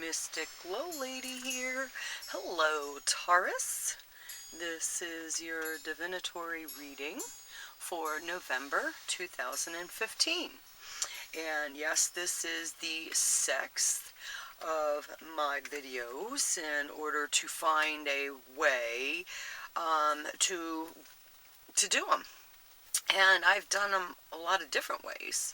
Mystic GLoLady here. Hello, Taurus. This is your divinatory reading for November 2015. And yes, this is the sixth of my videos in order to find a way to do them. And I've done them a lot of different ways.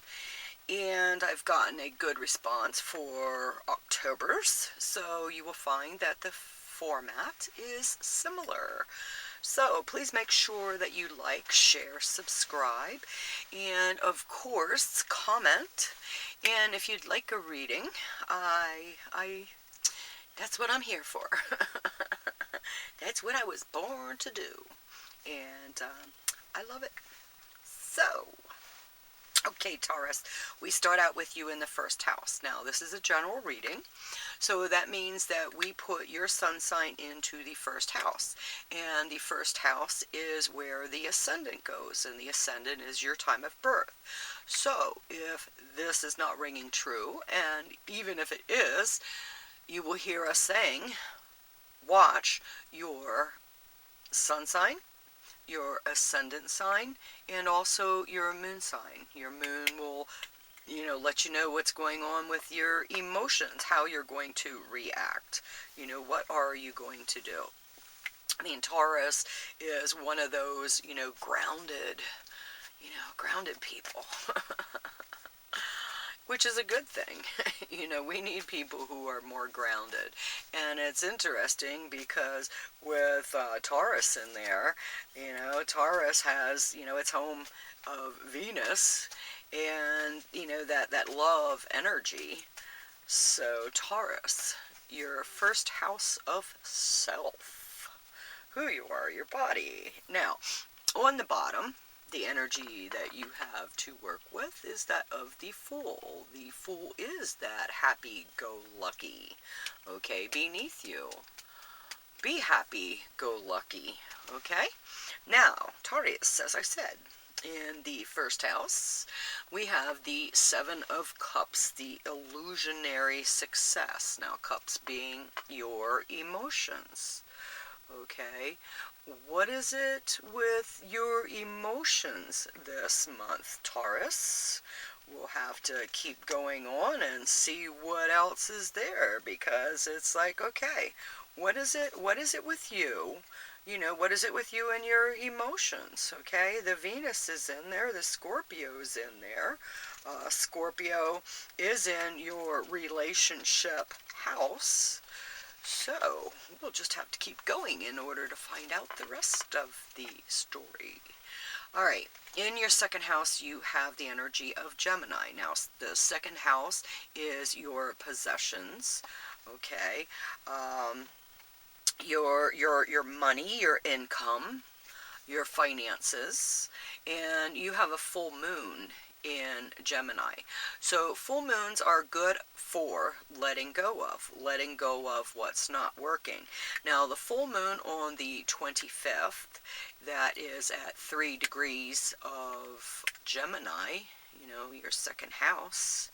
And I've gotten a good response for October's, so you will find that the format is similar. So please make sure that you like, share, subscribe, and of course comment. And if you'd like a reading, that's what I'm here for. That's what I was born to do, and I love it. So, okay, Taurus, we start out with you in the first house. Now, this is a general reading, so that means that we put your sun sign into the first house. And the first house is where the ascendant goes, and the ascendant is your time of birth. So, if this is not ringing true, and even if it is, you will hear us saying, watch your sun sign, your ascendant sign, and also your moon sign. Your moon will, let you know what's going on with your emotions, how you're going to react. What are you going to do? I mean, Taurus is one of those, grounded people. Which is a good thing. We need people who are more grounded. And it's interesting because with Taurus in there, Taurus has, its home of Venus and, that love energy. So Taurus, your first house of self, who you are, your body. Now, on the bottom, the energy that you have to work with is that of the Fool. The Fool is that happy-go-lucky, okay, beneath you. Be happy-go-lucky, okay? Now, Taurus, as I said, in the first house, we have the Seven of Cups, the illusionary success. Now, cups being your emotions, okay? What is it with your emotions this month, Taurus? We'll have to keep going on and see what else is there, because it's like, okay, what is it with you? What is it with you and your emotions, okay? The Venus is in there, the Scorpio's in there. Scorpio is in your relationship house. So, we'll just have to keep going in order to find out the rest of the story. Alright, in your second house, you have the energy of Gemini. Now, the second house is your possessions, okay? Your money, your income, your finances, and you have a full moon in Gemini. So full moons are good for letting go of what's not working. Now the full moon on the 25th, that is at 3 degrees of Gemini, your second house.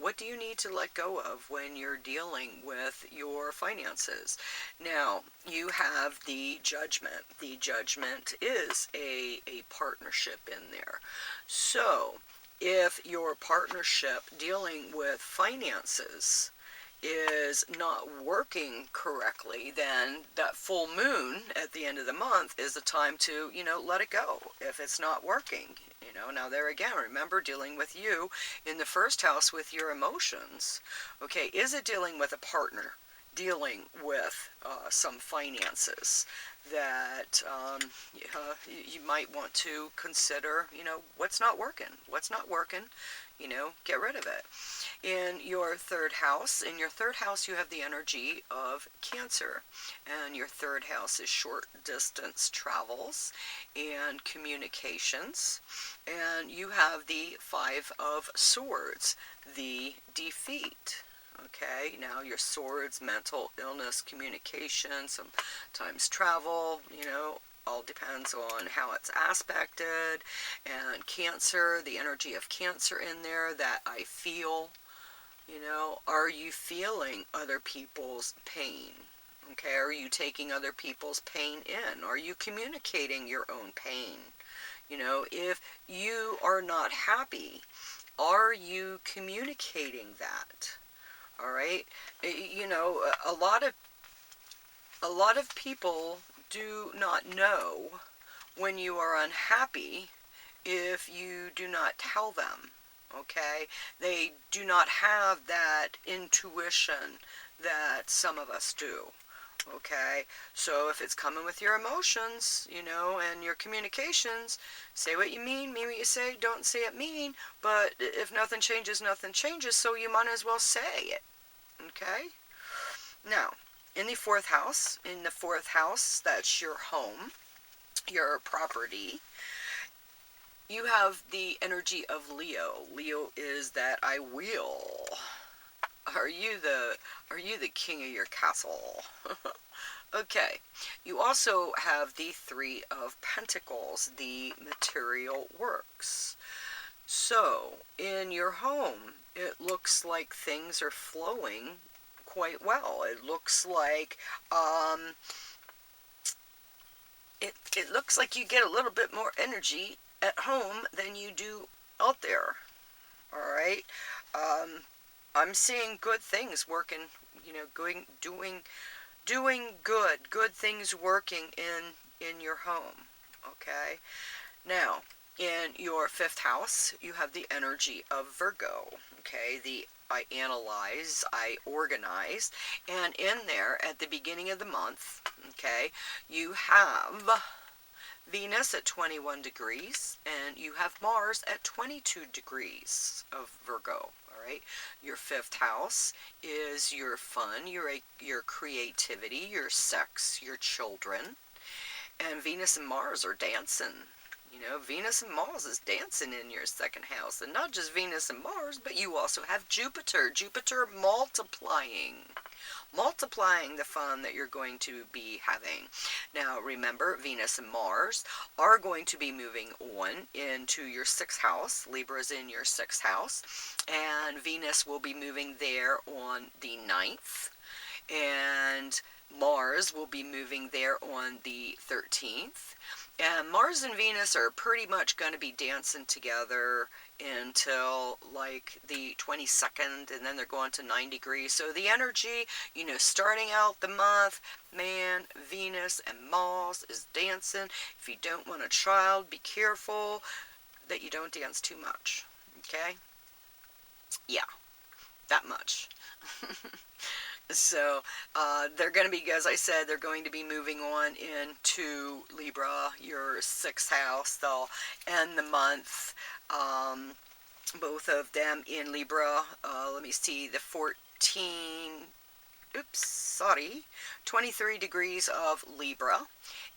What do you need to let go of when you're dealing with your finances? Now, you have the Judgment. The Judgment is a partnership in there. So, if your partnership dealing with finances is not working correctly, then that full moon at the end of the month is the time to, let it go if it's not working. Now there again, remember, dealing with you in the first house with your emotions. Okay, is it dealing with a partner? Dealing with some finances that you might want to consider, what's not working, get rid of it. In your third house, you have the energy of Cancer, and your third house is short distance travels and communications, and you have the Five of Swords, the defeat. Okay, now your swords, mental illness, communication, sometimes travel, all depends on how it's aspected. And Cancer, the energy of Cancer in there, that I feel You know, are you feeling other people's pain? Okay, are you taking other people's pain in? Are you communicating your own pain? You know, if you are not happy, are you communicating that? All right? You know, a lot of people do not know when you are unhappy if you do not tell them. Okay? They do not have that intuition that some of us do. Okay? So if it's coming with your emotions, you know, and your communications, say what you mean what you say, don't say it mean, but if nothing changes, nothing changes, so you might as well say it. Okay? Now, in the fourth house, that's your home, your property. You have the energy of Leo. Leo is that I will. Are you the king of your castle? Okay. You also have the Three of Pentacles, the material works. So, in your home, it looks like things are flowing quite well. It looks like it looks like you get a little bit more energy at home than you do out there. All right. Um, I'm seeing good things working. You know, doing good things working in your home. Okay. Now, in your fifth house, you have the energy of Virgo. Okay, the I analyze, I organize, and in there at the beginning of the month, okay, you have Venus at 21 degrees, and you have Mars at 22 degrees of Virgo. All right, your fifth house is your fun, your creativity, your sex, your children, and Venus and Mars are dancing. You know, Venus and Mars is dancing in your second house. And not just Venus and Mars, but you also have Jupiter. Jupiter multiplying the fun that you're going to be having. Now, remember, Venus and Mars are going to be moving on into your sixth house. Libra is in your sixth house. And Venus will be moving there on the 9th. And Mars will be moving there on the 13th. And Mars and Venus are pretty much going to be dancing together until like the 22nd, and then they're going to 9 degrees. So the energy, you know, starting out the month, man, Venus and Mars is dancing. If you don't want a child, be careful that you don't dance too much. Okay? Yeah, that much. So they're going to be, as I said, they're going to be moving on into Libra, your sixth house. They'll end the month, both of them in Libra. Let me see, the 23 degrees of Libra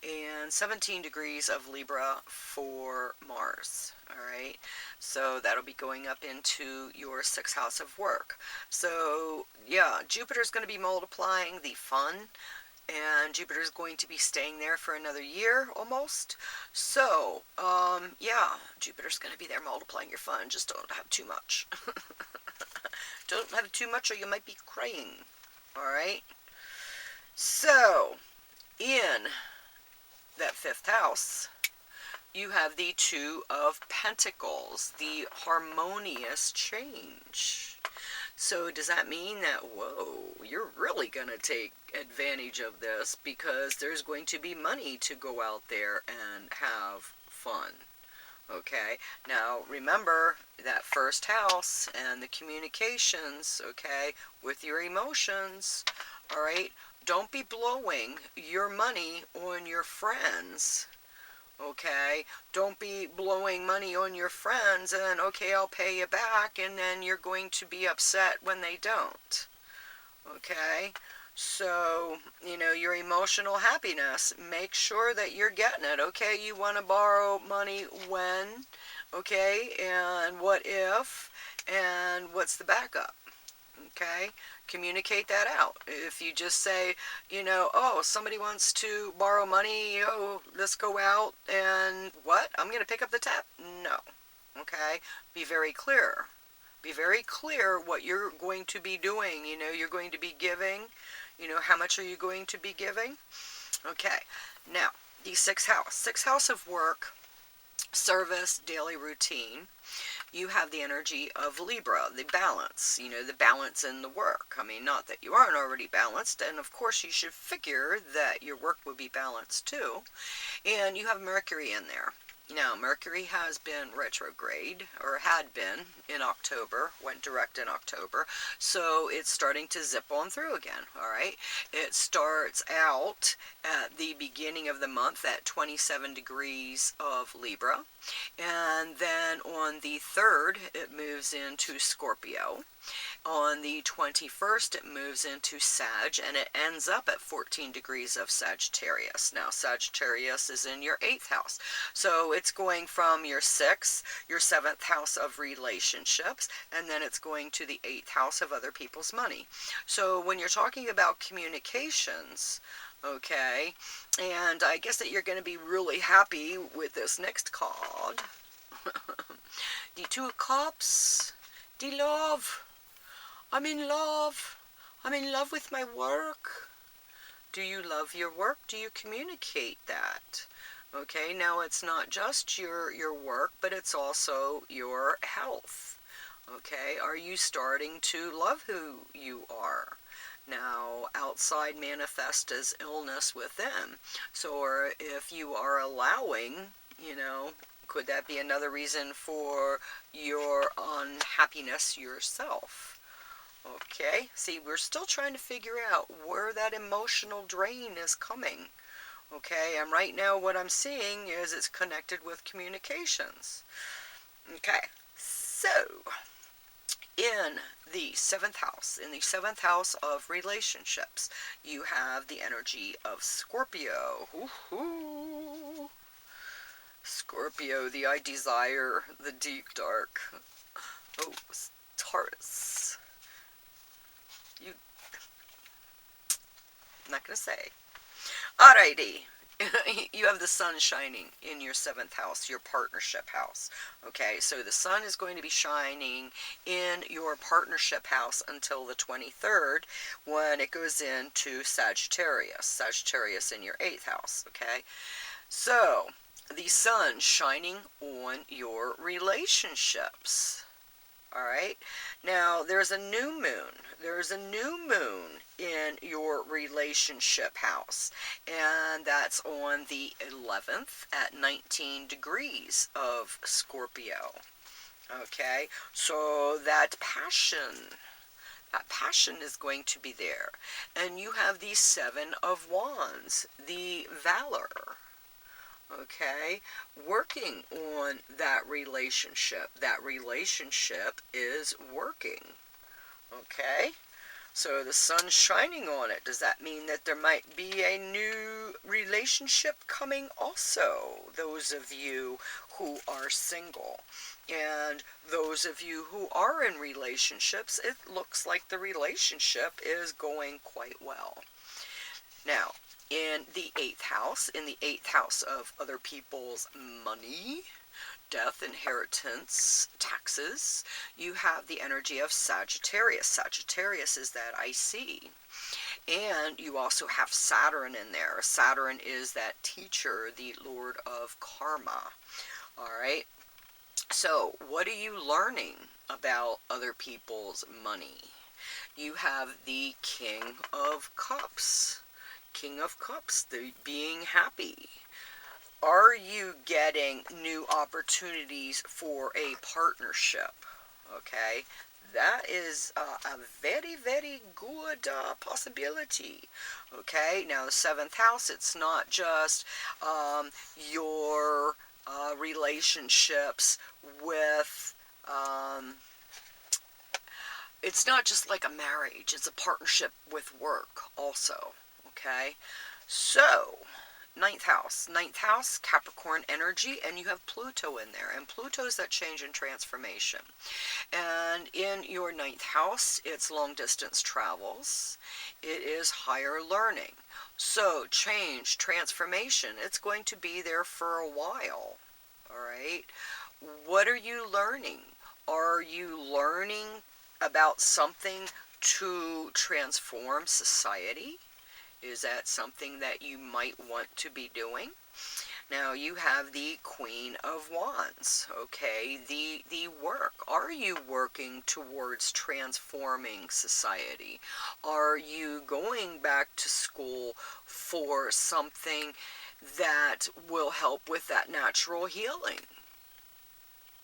and 17 degrees of Libra for Mars. All right, so that'll be going up into your sixth house of work. So yeah, Jupiter's going to be multiplying the fun, and Jupiter's going to be staying there for another year almost. So yeah, Jupiter's going to be there multiplying your fun. Just don't have too much. Don't have too much or you might be crying. All right. So in that fifth house, you have the Two of Pentacles, the harmonious change. So does that mean that, whoa, you're really going to take advantage of this because there's going to be money to go out there and have fun? Okay, now remember that first house and the communications, okay, with your emotions, all right? Don't be blowing your money on your friends. Okay, don't be blowing money on your friends and okay, I'll pay you back, and then you're going to be upset when they don't. Okay, so you know, your emotional happiness, make sure that you're getting it. Okay, you want to borrow money when, okay, and what if, and what's the backup? Okay, communicate that out. If you just say, you know, oh, somebody wants to borrow money, oh, let's go out and what? I'm going to pick up the tab. No. Okay, be very clear. Be very clear what you're going to be doing. You know, you're going to be giving. You know, how much are you going to be giving? Okay, now, the sixth house of work, service, daily routine. You have the energy of Libra, the balance, you know, the balance in the work. I mean, not that you aren't already balanced, and of course you should figure that your work would be balanced too. And you have Mercury in there. Now, Mercury has been retrograde, or had been in October, went direct in October, so it's starting to zip on through again, all right? It starts out at the beginning of the month at 27 degrees of Libra, and then on the 3rd, it moves into Scorpio. On the 21st, it moves into Sag, and it ends up at 14 degrees of Sagittarius. Now, Sagittarius is in your 8th house. So it's going from your 6th, your 7th house of relationships, and then it's going to the 8th house of other people's money. So when you're talking about communications, okay, and I guess that you're going to be really happy with this next card. The 2 of Cups, the love. I'm in love. I'm in love with my work. Do you love your work? Do you communicate that? Okay, now it's not just your work, but it's also your health. Okay, are you starting to love who you are? Now, outside manifest as illness within. So, or if you are allowing, you know, could that be another reason for your unhappiness yourself? Okay, see, we're still trying to figure out where that emotional drain is coming. Okay, and right now what I'm seeing is it's connected with communications. Okay, so in the 7th house, of relationships, you have the energy of Scorpio. Ooh, Scorpio, the I desire, the deep dark. Oh, Taurus. I'm not going to say. Alrighty. You have the sun shining in your 7th house, your partnership house. Okay, so the sun is going to be shining in your partnership house until the 23rd when it goes into Sagittarius. Sagittarius in your 8th house, okay? So, the sun shining on your relationships. Alright, now there's a new moon. There's a new moon in your relationship house, and that's on the 11th at 19 degrees of Scorpio. Okay, so that passion is going to be there. And you have the 7 of Wands, the Valor. Okay, working on that relationship. That relationship is working. Okay, so the sun's shining on it. Does that mean that there might be a new relationship coming also? Those of you who are single. And those of you who are in relationships, it looks like the relationship is going quite well. Now, in the 8th house of other people's money, death, inheritance, taxes, you have the energy of Sagittarius. Sagittarius is that I see. And you also have Saturn in there. Saturn is that teacher, the Lord of Karma. Alright? So, what are you learning about other people's money? You have the King of Cups. King of Cups, the being happy. Are you getting new opportunities for a partnership? Okay, that is a very, very good possibility. Okay, now the 7th house, it's not just your relationships with, it's not just like a marriage, it's a partnership with work also. Okay, so 9th house, Capricorn energy, and you have Pluto in there, and Pluto is that change and transformation. And in your 9th house, it's long distance travels, it is higher learning. So change, transformation, it's going to be there for a while. All right, what are you learning? Are you learning about something to transform society? Is that something that you might want to be doing? Now you have the Queen of Wands, okay? The work. Are you working towards transforming society? Are you going back to school for something that will help with that natural healing?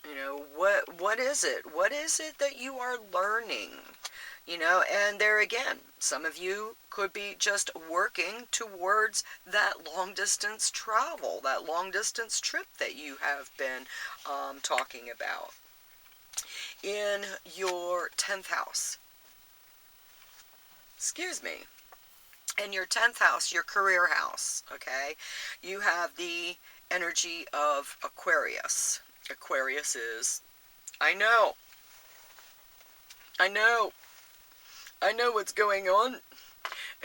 You know, what is it? What is it that you are learning? You know, and there again, some of you could be just working towards that long distance travel, that long distance trip that you have been talking about. In your 10th house, excuse me, in your 10th house, your career house, okay, you have the energy of Aquarius. Aquarius is, I know, I know, I know what's going on,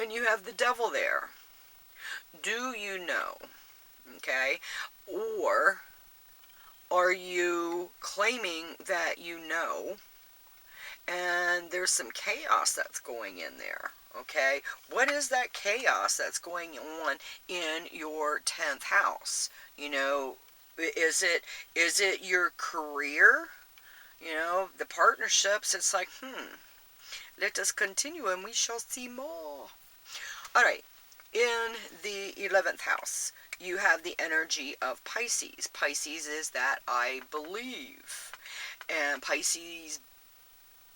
and you have the devil there. Do you know? Okay? Or are you claiming that you know and there's some chaos that's going in there? Okay? What is that chaos that's going on in your 10th house? You know, is it your career? You know, the partnerships, it's like, let us continue and we shall see more. All right, in the 11th house, you have the energy of Pisces. Pisces is that I believe. And Pisces,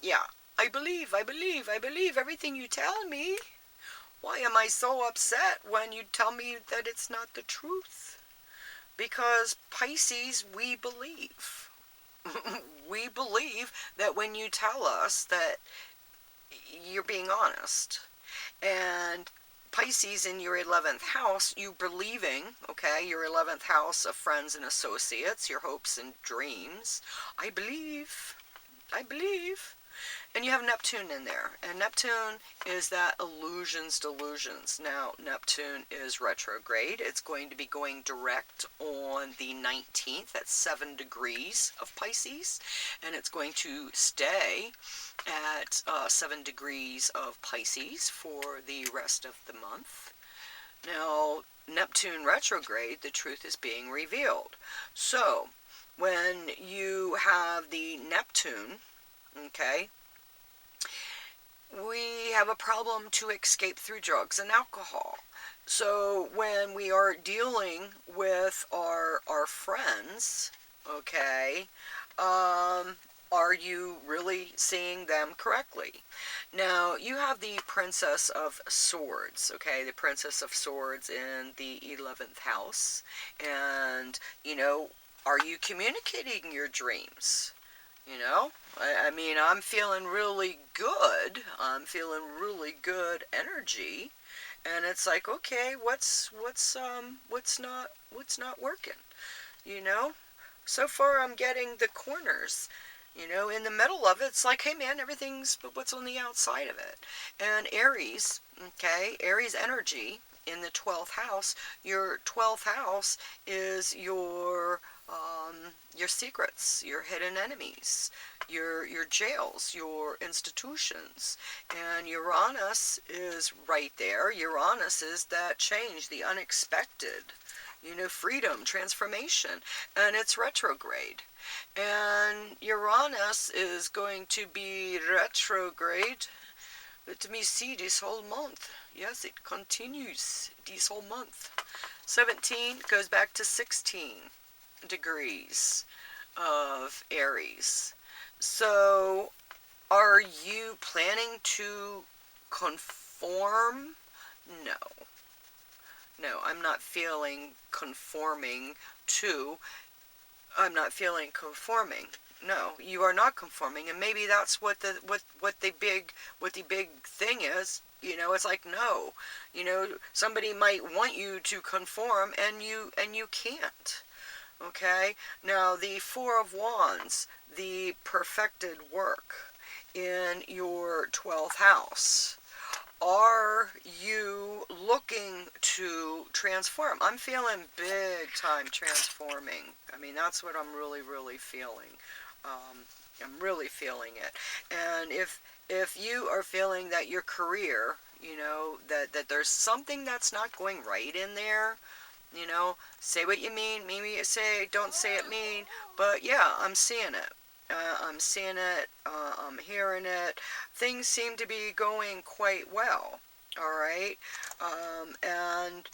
yeah, I believe everything you tell me. Why am I so upset when you tell me that it's not the truth? Because Pisces, we believe. We believe that when you tell us that you're being honest. And Pisces in your 11th house, you believing, okay, your 11th house of friends and associates, your hopes and dreams. I believe. I believe. And you have Neptune in there. And Neptune is that illusions, delusions. Now, Neptune is retrograde. It's going to be going direct on the 19th at 7 degrees of Pisces. And it's going to stay at 7 degrees of Pisces for the rest of the month. Now, Neptune retrograde, the truth is being revealed. So, when you have the Neptune, okay, we have a problem to escape through drugs and alcohol. So when we are dealing with our friends, okay, are you really seeing them correctly? Now, you have the Princess of Swords, okay, the Princess of Swords in the 11th house. And, you know, are you communicating your dreams? You know, I mean, I'm feeling really good. I'm feeling really good energy, and it's like, okay, what's not working? You know, so far I'm getting the corners. You know, in the middle of it, it's like, hey man, everything's but what's on the outside of it. And Aries, okay, Aries energy in the 12th house. Your 12th house is your secrets, your hidden enemies, your jails, your institutions. And Uranus is right there. Uranus is that change, the unexpected, you know, freedom, transformation, and it's retrograde. And Uranus is going to be retrograde. Let me see, this whole month. Yes, it continues this whole month. 17 goes back to 16 degrees of Aries. So, are you planning to conform? No. No, I'm not feeling conforming to. I'm not feeling conforming. No, you are not conforming, and maybe that's what the big thing is. You know, it's like, no. You know, somebody might want you to conform, and you can't. Okay? Now, the Four of Wands, the perfected work in your 12th house. Are you looking to transform? I'm feeling big time transforming. I mean, that's what I'm really, really feeling. I'm really feeling it. And if you are feeling that your career, you know, that there's something that's not going right in there, you know, say what you mean what you say, don't say it mean, but yeah, I'm seeing it. I'm seeing it, I'm hearing it. Things seem to be going quite well, all right? And,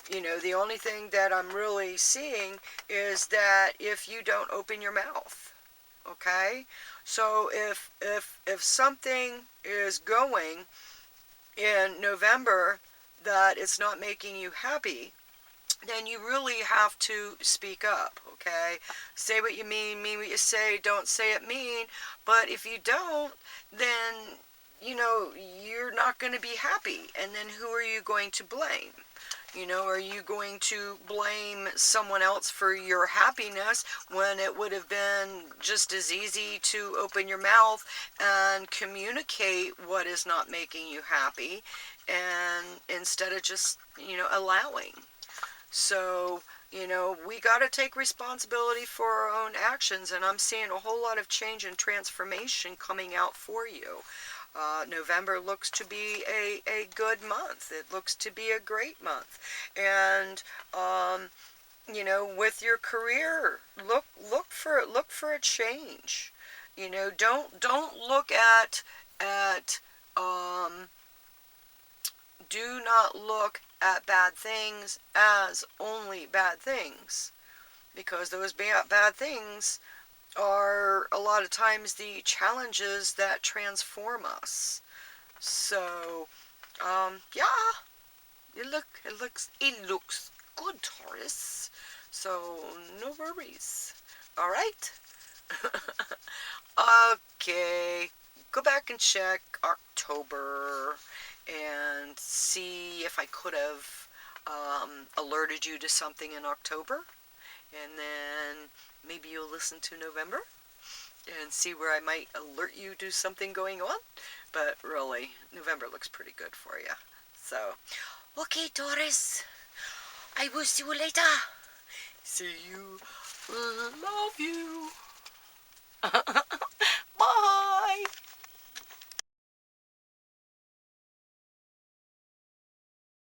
you know, the only thing that I'm really seeing is that if you don't open your mouth, okay? So if something is going in November that it's not making you happy, then you really have to speak up, okay? Say what you mean what you say, don't say it mean. But if you don't, then, you know, you're not going to be happy. And then who are you going to blame? You know, are you going to blame someone else for your happiness when it would have been just as easy to open your mouth and communicate what is not making you happy, and instead of just, you know, allowing? So, you know, we got to take responsibility for our own actions, and I'm seeing a whole lot of change and transformation coming out for you. November looks to be a good month. It looks to be a great month. And, you know, with your career, look for a change. You know, don't look at um, do not look at bad things as only bad things, because those bad things are a lot of times the challenges that transform us. So, yeah, it looks good, Taurus. So, no worries. All right. Okay, go back and check October and see if I could have alerted you to something in October. And then maybe you'll listen to November and see where I might alert you to something going on. But really, November looks pretty good for you. So, okay, Taurus, I will see you later. See you. Love you.